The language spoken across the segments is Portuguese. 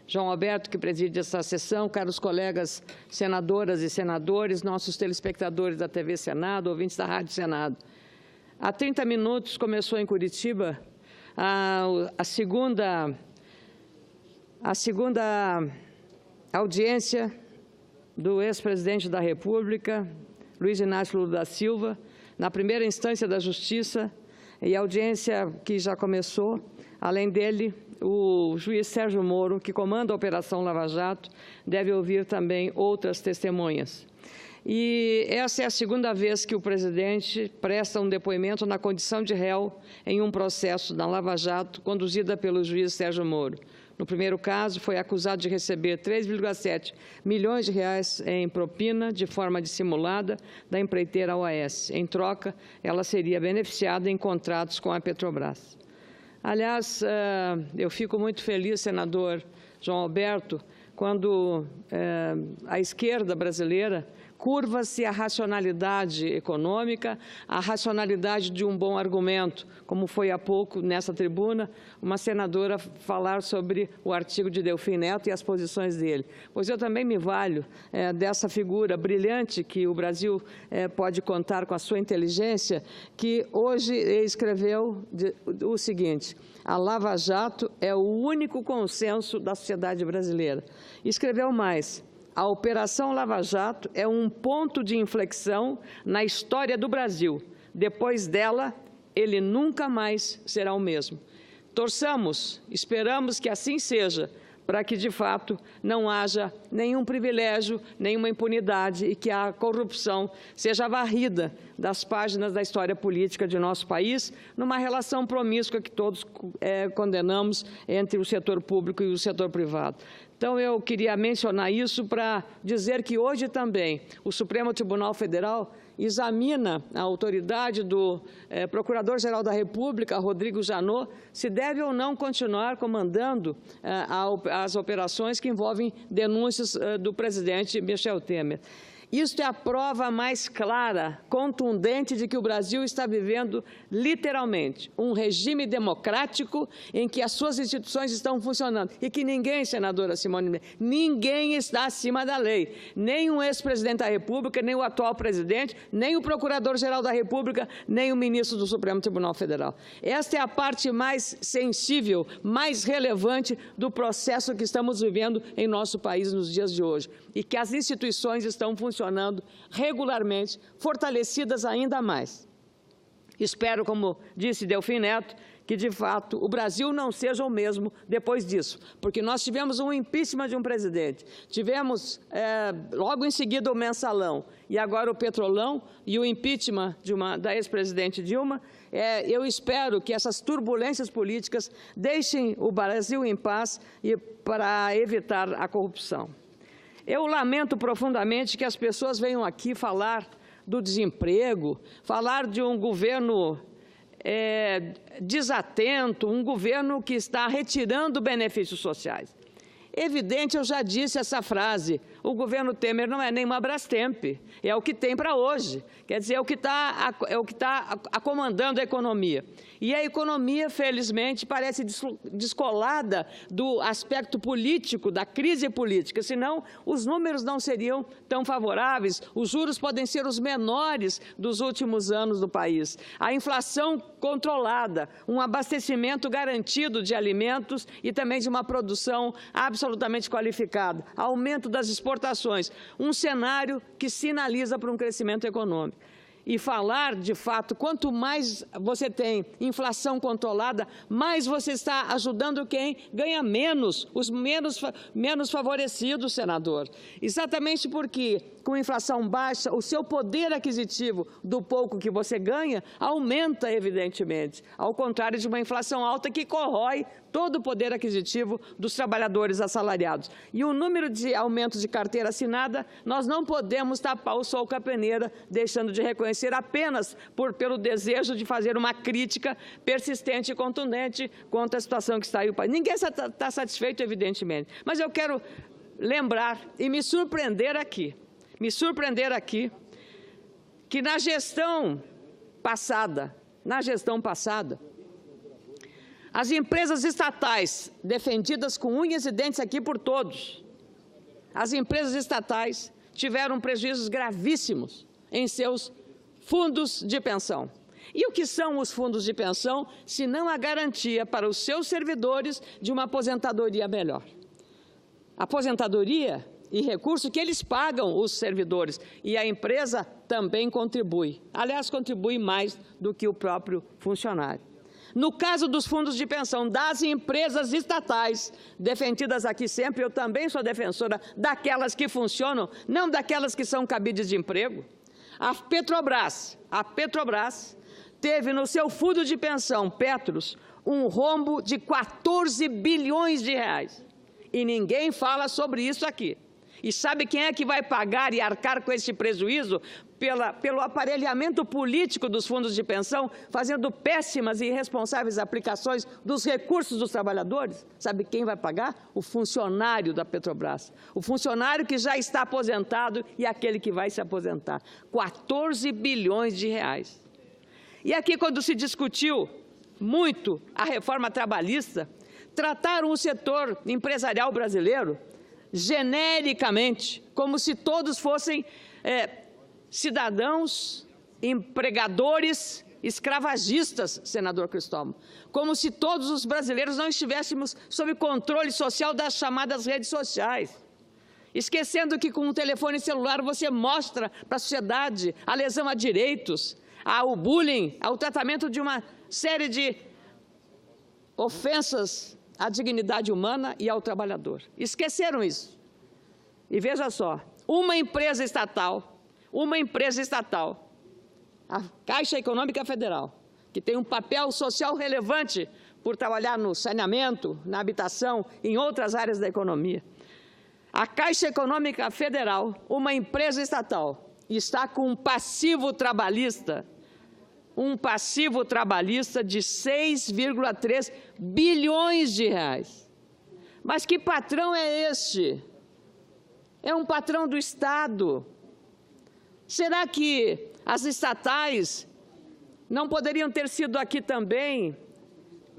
João Alberto, que preside essa sessão, caros colegas senadoras e senadores, nossos telespectadores da TV Senado, ouvintes da Rádio Senado. Há 30 minutos começou em Curitiba a segunda audiência do ex-presidente da República, Luiz Inácio Lula da Silva, na primeira instância da Justiça, e a audiência que já começou, além dele, o juiz Sérgio Moro, que comanda a Operação Lava Jato, deve ouvir também outras testemunhas. E essa é a segunda vez que o presidente presta um depoimento na condição de réu em um processo da Lava Jato conduzida pelo juiz Sérgio Moro. No primeiro caso, foi acusado de receber 3,7 milhões de reais em propina de forma dissimulada da empreiteira OAS. Em troca, ela seria beneficiada em contratos com a Petrobras. Aliás, eu fico muito feliz, senador João Alberto, quando a esquerda brasileira curva-se à racionalidade econômica, à racionalidade de um bom argumento, como foi há pouco, nessa tribuna, uma senadora falar sobre o artigo de Delfim Neto e as posições dele. Pois eu também me valho dessa figura brilhante que o Brasil pode contar com a sua inteligência, que hoje escreveu o seguinte: a Lava Jato é o único consenso da sociedade brasileira. Escreveu mais: a Operação Lava Jato é um ponto de inflexão na história do Brasil. Depois dela, ele nunca mais será o mesmo. Torçamos, esperamos que assim seja, para que, de fato, não haja nenhum privilégio, nenhuma impunidade e que a corrupção seja varrida das páginas da história política de nosso país, numa relação promíscua que todos condenamos entre o setor público e o setor privado. Então, eu queria mencionar isso para dizer que hoje também o Supremo Tribunal Federal examina a autoridade do Procurador-Geral da República, Rodrigo Janot, se deve ou não continuar comandando as operações que envolvem denúncias do presidente Michel Temer. Isto é a prova mais clara, contundente de que o Brasil está vivendo, literalmente, um regime democrático em que as suas instituições estão funcionando e que ninguém, senadora Simone, ninguém está acima da lei. Nem o ex-presidente da República, nem o atual presidente, nem o Procurador-Geral da República, nem o ministro do Supremo Tribunal Federal. Esta é a parte mais sensível, mais relevante do processo que estamos vivendo em nosso país nos dias de hoje. E que as instituições estão funcionando regularmente, fortalecidas ainda mais. Espero, como disse Delfim Neto, que, de fato, o Brasil não seja o mesmo depois disso, porque nós tivemos um impeachment de um presidente, tivemos, logo em seguida, o Mensalão, e agora o Petrolão e o impeachment da ex-presidente Dilma. Eu espero que essas turbulências políticas deixem o Brasil em paz para evitar a corrupção. Eu lamento profundamente que as pessoas venham aqui falar do desemprego, falar de um governo desatento, um governo que está retirando benefícios sociais. Evidente, eu já disse essa frase, o governo Temer não é nem uma Brastemp, é o que tem para hoje, quer dizer, é o que está comandando a economia. E a economia, felizmente, parece descolada do aspecto político, da crise política, senão os números não seriam tão favoráveis, os juros podem ser os menores dos últimos anos do país. A inflação controlada, um abastecimento garantido de alimentos e também de uma produção absolutamente qualificada, aumento das exportações, um cenário que sinaliza para um crescimento econômico. E falar, de fato, quanto mais você tem inflação controlada, mais você está ajudando quem ganha menos, os menos favorecidos, senador. Exatamente porque, com inflação baixa, o seu poder aquisitivo do pouco que você ganha aumenta, evidentemente, ao contrário de uma inflação alta que corrói todo o poder aquisitivo dos trabalhadores assalariados. E o número de aumentos de carteira assinada, nós não podemos tapar o sol com a peneira, deixando de reconhecer apenas pelo desejo de fazer uma crítica persistente e contundente contra a situação que está aí o país. Ninguém está satisfeito, evidentemente, mas eu quero lembrar e me surpreender aqui, que na gestão passada, As empresas estatais, defendidas com unhas e dentes aqui por todos, as empresas estatais tiveram prejuízos gravíssimos em seus fundos de pensão. E o que são os fundos de pensão, se não a garantia para os seus servidores de uma aposentadoria melhor? Aposentadoria e recurso que eles pagam os servidores, e a empresa também contribui. Aliás, contribui mais do que o próprio funcionário. No caso dos fundos de pensão das empresas estatais, defendidas aqui sempre, eu também sou defensora daquelas que funcionam, não daquelas que são cabides de emprego. A Petrobras teve no seu fundo de pensão, Petros, um rombo de 14 bilhões de reais. E ninguém fala sobre isso aqui. E sabe quem é que vai pagar e arcar com esse prejuízo? Pelo aparelhamento político dos fundos de pensão, fazendo péssimas e irresponsáveis aplicações dos recursos dos trabalhadores? Sabe quem vai pagar? O funcionário da Petrobras. O funcionário que já está aposentado e aquele que vai se aposentar. 14 bilhões de reais. E aqui, quando se discutiu muito a reforma trabalhista, trataram o setor empresarial brasileiro genericamente, como se todos fossem cidadãos, empregadores, escravagistas, senador Cristóvão. Como se todos os brasileiros não estivéssemos sob controle social das chamadas redes sociais. Esquecendo que com um telefone celular você mostra para a sociedade a lesão a direitos, ao bullying, ao tratamento de uma série de ofensas à dignidade humana e ao trabalhador. Esqueceram isso. E veja só, uma empresa estatal, a Caixa Econômica Federal, que tem um papel social relevante por trabalhar no saneamento, na habitação, em outras áreas da economia. A Caixa Econômica Federal, uma empresa estatal, está com um passivo trabalhista de 6,3 bilhões de reais. Mas que patrão é este? É um patrão do Estado. Será que as estatais não poderiam ter sido aqui também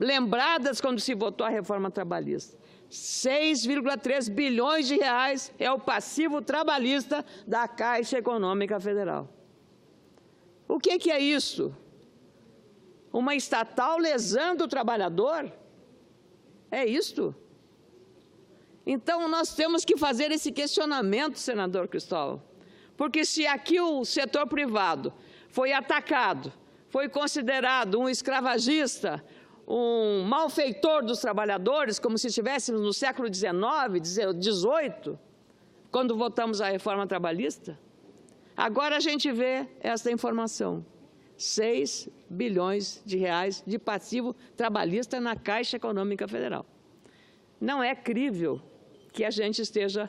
lembradas quando se votou a reforma trabalhista? 6,3 bilhões de reais é o passivo trabalhista da Caixa Econômica Federal. O que é isso? Uma estatal lesando o trabalhador? É isto? Então, nós temos que fazer esse questionamento, senador Cristóvão, porque se aqui o setor privado foi atacado, foi considerado um escravagista, um malfeitor dos trabalhadores, como se estivéssemos no século XIX, XVIII, quando votamos a reforma trabalhista, agora a gente vê esta informação. 6 bilhões de reais de passivo trabalhista na Caixa Econômica Federal. Não é crível que a gente esteja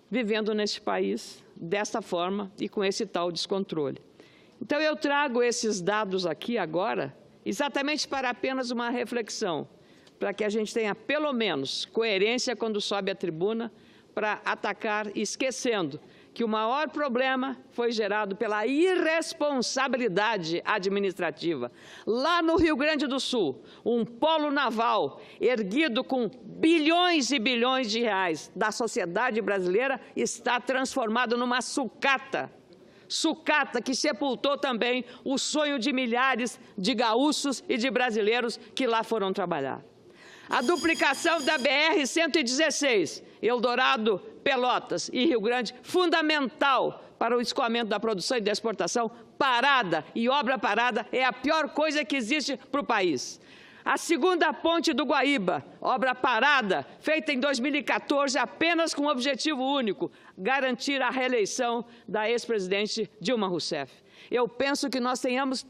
vivendo neste país desta forma e com esse tal descontrole. Então, eu trago esses dados aqui agora, exatamente para apenas uma reflexão, para que a gente tenha, pelo menos, coerência quando sobe à tribuna para atacar, esquecendo que o maior problema foi gerado pela irresponsabilidade administrativa. Lá no Rio Grande do Sul, um polo naval erguido com bilhões e bilhões de reais da sociedade brasileira está transformado numa sucata. Sucata que sepultou também o sonho de milhares de gaúchos e de brasileiros que lá foram trabalhar. A duplicação da BR-116, Eldorado, Pelotas e Rio Grande, fundamental para o escoamento da produção e da exportação, parada, e obra parada é a pior coisa que existe para o país. A segunda ponte do Guaíba, obra parada, feita em 2014 apenas com um objetivo único, garantir a reeleição da ex-presidente Dilma Rousseff. Eu penso que nós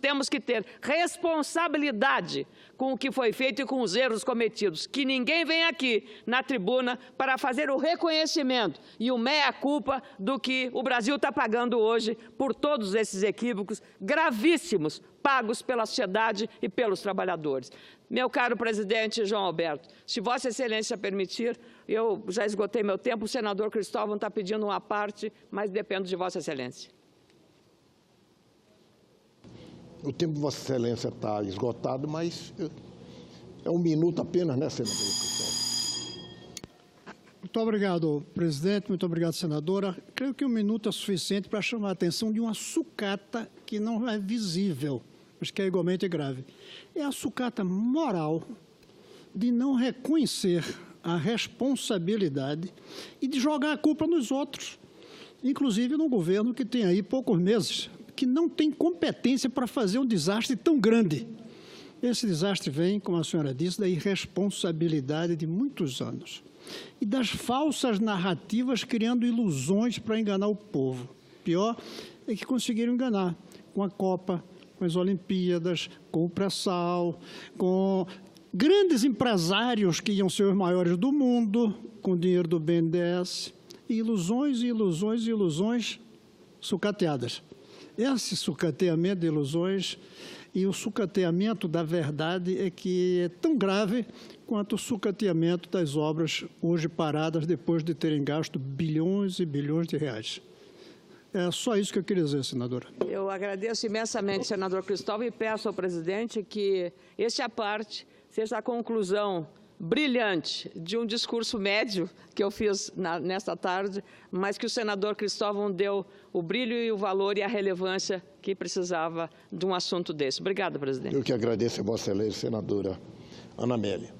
temos que ter responsabilidade com o que foi feito e com os erros cometidos. Que ninguém venha aqui na tribuna para fazer o reconhecimento e o meia-culpa do que o Brasil está pagando hoje por todos esses equívocos gravíssimos pagos pela sociedade e pelos trabalhadores. Meu caro presidente João Alberto, se Vossa Excelência permitir, eu já esgotei meu tempo, o senador Cristóvão está pedindo uma parte, mas dependo de Vossa Excelência. O tempo de Vossa Excelência está esgotado, mas É um minuto apenas, né, senador Cristóvão? Muito obrigado, presidente. Muito obrigado, senadora. Creio que um minuto é suficiente para chamar a atenção de uma sucata que não é visível, mas que é igualmente grave. É a sucata moral de não reconhecer a responsabilidade e de jogar a culpa nos outros, inclusive no governo que tem aí poucos meses, que não tem competência para fazer um desastre tão grande. Esse desastre vem, como a senhora disse, da irresponsabilidade de muitos anos e das falsas narrativas criando ilusões para enganar o povo. Pior é que conseguiram enganar com a Copa, com as Olimpíadas, com o pré-sal, com grandes empresários que iam ser os maiores do mundo, com o dinheiro do BNDES, e ilusões, ilusões, ilusões sucateadas. Esse sucateamento de ilusões e o sucateamento da verdade é que é tão grave quanto o sucateamento das obras hoje paradas depois de terem gasto bilhões e bilhões de reais. É só isso que eu queria dizer, senadora. Eu agradeço imensamente, senador Cristóvão, e peço ao presidente que esta parte seja a conclusão brilhante de um discurso médio que eu fiz nesta tarde, mas que o senador Cristóvão deu o brilho e o valor e a relevância que precisava de um assunto desse. Obrigada, presidente. Eu que agradeço a Vossa Excelência, senadora Ana Amélia.